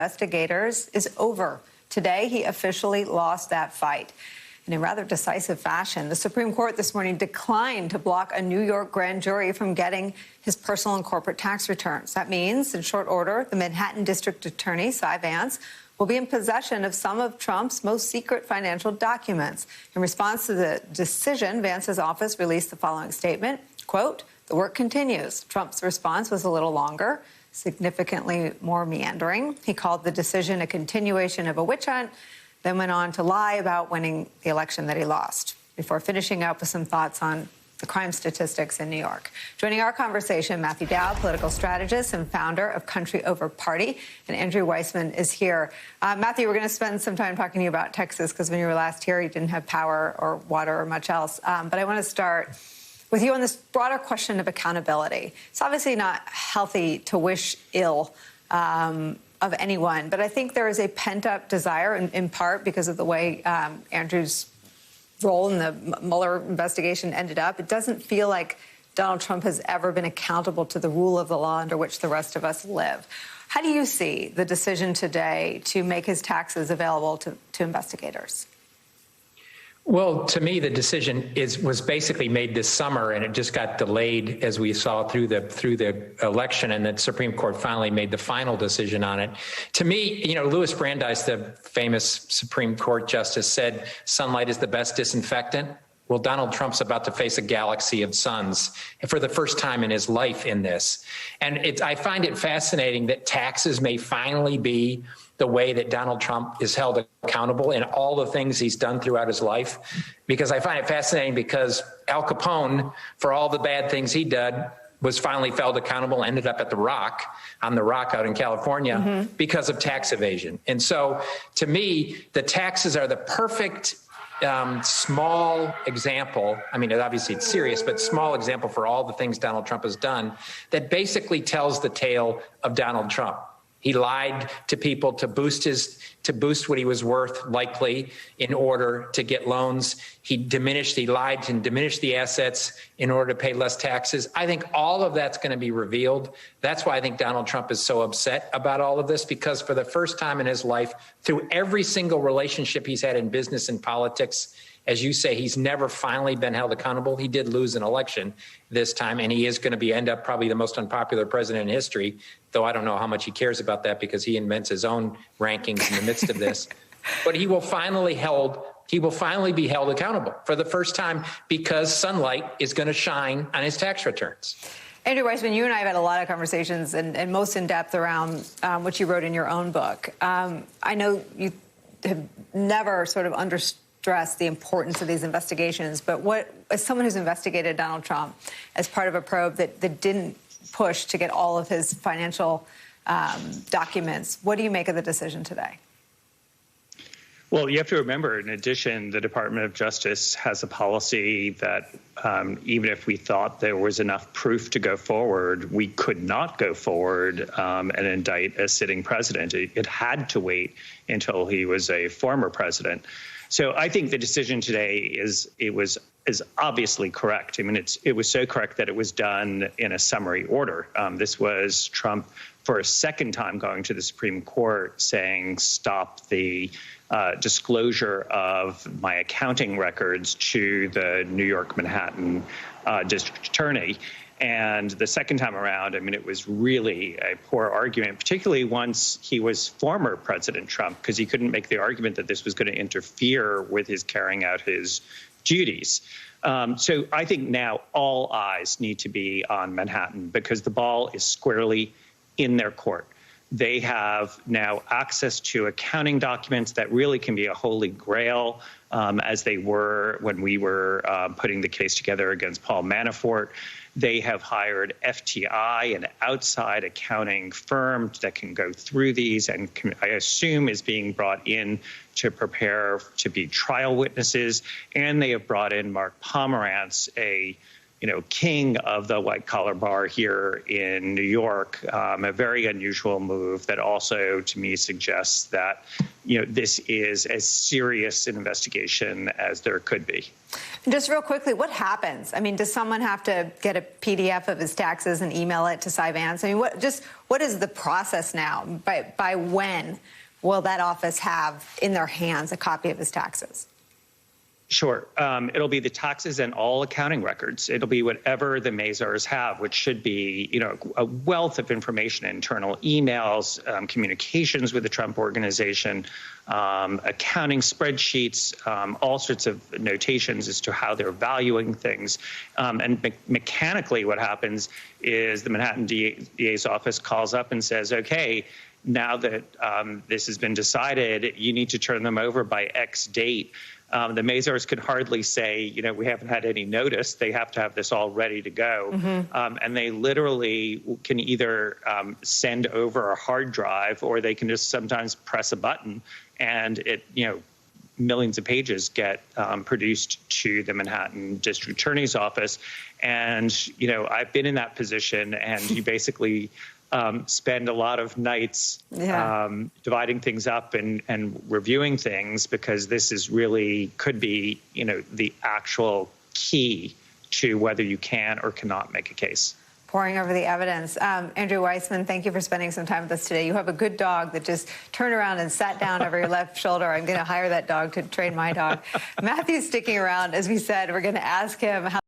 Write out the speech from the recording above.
investigators is over. Today, he officially lost that fight. In a rather decisive fashion, the Supreme Court this morning declined to block a New York grand jury from getting his personal and corporate tax returns. That means, in short order, the Manhattan District Attorney, Cy Vance, will be in possession of some of Trump's most secret financial documents. In response to the decision, Vance's office released the following statement, quote, "The work continues." Trump's response was a little longer, significantly more meandering. He called the decision a continuation of a witch hunt, then went on to lie about winning the election that he lost, before finishing up with some thoughts on the crime statistics in New York. Joining our conversation, Matthew Dowd, political strategist and founder of Country Over Party, and Andrew Weissmann is here. Matthew, we're going to spend some time talking to you about Texas, because when you were last here, you didn't have power or water or much else. But I want to start with you on this broader question of accountability. It's obviously not healthy to wish ill of anyone, but I think there is a pent-up desire, in part because of the way Andrew's role in the Mueller investigation ended up. It doesn't feel like Donald Trump has ever been accountable to the rule of the law under which the rest of us live. How do you see the decision today to make his taxes available to investigators? Well, to me, the decision was basically made this summer, and it just got delayed as we saw through the election, and the Supreme Court finally made the final decision on it. To me, Louis Brandeis, the famous Supreme Court justice, said sunlight is the best disinfectant. Well, Donald Trump's about to face a galaxy of suns for the first time in his life in this. And I find it fascinating that taxes may finally be the way that Donald Trump is held accountable in all the things he's done throughout his life. Because I find it fascinating because Al Capone, for all the bad things he did, was finally held accountable, ended up at on the Rock out in California because of tax evasion. And so to me, the taxes are the perfect small example. I mean, obviously it's serious, but small example for all the things Donald Trump has done that basically tells the tale of Donald Trump. He lied to people to boost what he was worth, likely, in order to get loans. He lied and diminished the assets in order to pay less taxes. I think all of that's going to be revealed. That's why I think Donald Trump is so upset about all of this, because for the first time in his life, through every single relationship he's had in business and politics, as you say, he's never finally been held accountable. He did lose an election this time, and he is going to end up probably the most unpopular president in history, though I don't know how much he cares about that because he invents his own rankings in the midst of this. But he will finally be held accountable for the first time, because sunlight is going to shine on his tax returns. Andrew Weissmann, you and I have had a lot of conversations, and most in depth around what you wrote in your own book. I know you have never sort of stress the importance of these investigations, but as someone who's investigated Donald Trump as part of a probe that didn't push to get all of his financial documents, what do you make of the decision today? Well, you have to remember, in addition, the Department of Justice has a policy that even if we thought there was enough proof to go forward, we could not go forward and indict a sitting president. It had to wait until he was a former president. So I think the decision today is obviously correct. I mean, it was so correct that it was done in a summary order. This was Trump for a second time going to the Supreme Court saying, stop the disclosure of my accounting records to the New York Manhattan district attorney. And the second time around, I mean, it was really a poor argument, particularly once he was former President Trump, because he couldn't make the argument that this was going to interfere with his carrying out his duties. So I think now all eyes need to be on Manhattan, because the ball is squarely in their court. They have now access to accounting documents that really can be a holy grail, as they were when we were putting the case together against Paul Manafort. They have hired FTI, an outside accounting firm that can go through these and I assume is being brought in to prepare to be trial witnesses. And they have brought in Mark Pomerantz, a king of the white-collar bar here in New York, a very unusual move that also, to me, suggests that, this is as serious an investigation as there could be. And just real quickly, what happens? I mean, does someone have to get a PDF of his taxes and email it to Cy Vance? I mean, what is the process now? By when will that office have in their hands a copy of his taxes? Sure. It'll be the taxes and all accounting records. It'll be whatever the Mazars have, which should be, a wealth of information, internal emails, communications with the Trump Organization, accounting spreadsheets, all sorts of notations as to how they're valuing things. And mechanically, what happens is the Manhattan DA's office calls up and says, okay, now that this has been decided, you need to turn them over by X date. The Mazars could hardly say, we haven't had any notice. They have to have this all ready to go. Mm-hmm. And they literally can either send over a hard drive, or they can just sometimes press a button and it, millions of pages get produced to the Manhattan District Attorney's Office. And, I've been in that position, and you basically spend a lot of nights dividing things up and reviewing things, because this is really could be, the actual key to whether you can or cannot make a case. Poring over the evidence. Andrew Weissmann, thank you for spending some time with us today. You have a good dog that just turned around and sat down over your left shoulder. I'm going to hire that dog to train my dog. Matthew's sticking around. As we said, we're going to ask him how